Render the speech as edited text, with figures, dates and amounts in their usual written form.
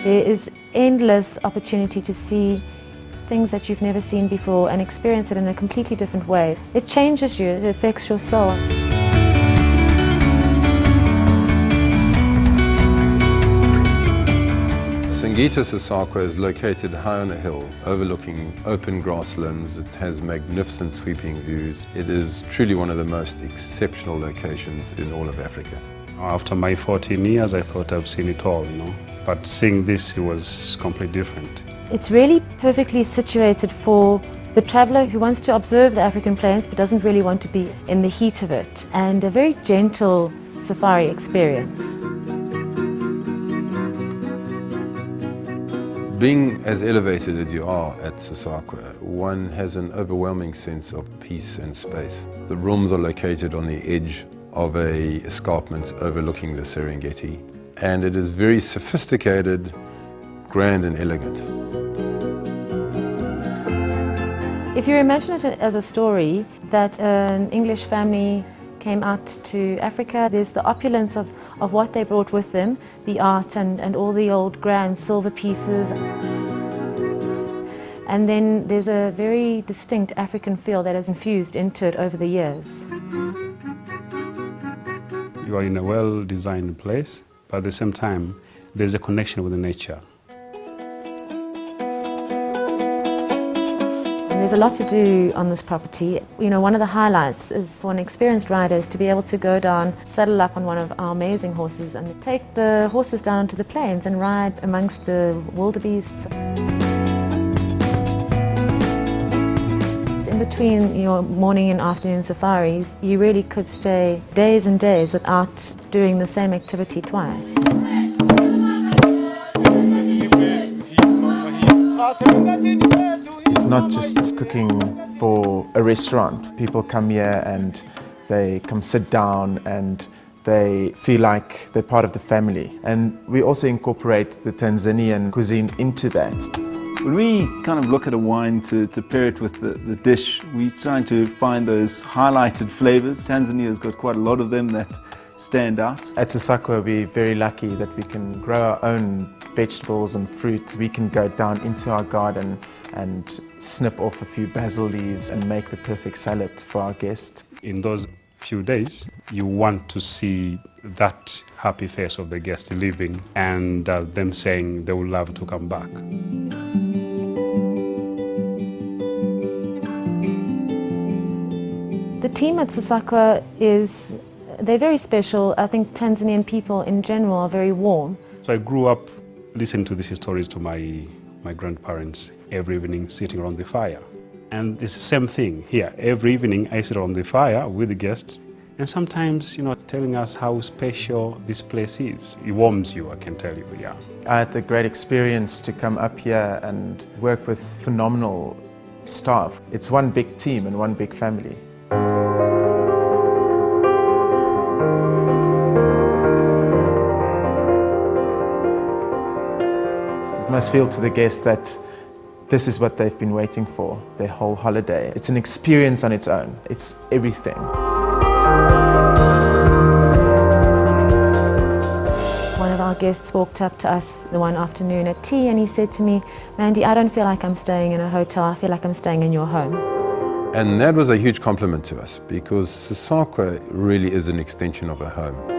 There is endless opportunity to see things that you've never seen before and experience it in a completely different way. It changes you, it affects your soul. Singita Sasakwa is located high on a hill, overlooking open grasslands. It has magnificent sweeping views. It is truly one of the most exceptional locations in all of Africa. After my 14 years, I thought I've seen it all, But seeing this, it was completely different. It's really perfectly situated for the traveller who wants to observe the African plains but doesn't really want to be in the heat of it, and a very gentle safari experience. Being as elevated as you are at Sasakwa, one has an overwhelming sense of peace and space. The rooms are located on the edge of an escarpment overlooking the Serengeti, and it is very sophisticated, grand and elegant. If you imagine it as a story that an English family came out to Africa, there's the opulence of what they brought with them, the art and all the old grand silver pieces. And then there's a very distinct African feel that has infused into it over the years. You are in a well-designed place, but at the same time, there's a connection with the nature. There's a lot to do on this property. One of the highlights is for an experienced rider is to be able to go down, saddle up on one of our amazing horses and take the horses down onto the plains and ride amongst the wildebeests. In between your morning and afternoon safaris, you really could stay days and days without doing the same activity twice. It's not just cooking for a restaurant. People come here and they come sit down and they feel like they're part of the family. And we also incorporate the Tanzanian cuisine into that. When we kind of look at a wine to pair it with the dish, we're trying to find those highlighted flavors. Tanzania's got quite a lot of them that stand out. At Sasakwa, we're very lucky that we can grow our own vegetables and fruit. We can go down into our garden and snip off a few basil leaves and make the perfect salad for our guests. In those few days, you want to see that happy face of the guest leaving and them saying they would love to come back. The team at Sasakwa they're very special. I think Tanzanian people in general are very warm. So I grew up listening to these stories to my grandparents every evening, sitting around the fire. And it's the same thing here. Every evening I sit around the fire with the guests and sometimes, telling us how special this place is. It warms you, I can tell you, yeah. I had the great experience to come up here and work with phenomenal staff. It's one big team and one big family. It must feel to the guests that this is what they've been waiting for, their whole holiday. It's an experience on its own. It's everything. One of our guests walked up to us the one afternoon at tea and he said to me, "Mandy, I don't feel like I'm staying in a hotel, I feel like I'm staying in your home." And that was a huge compliment to us because Sasakwa really is an extension of a home.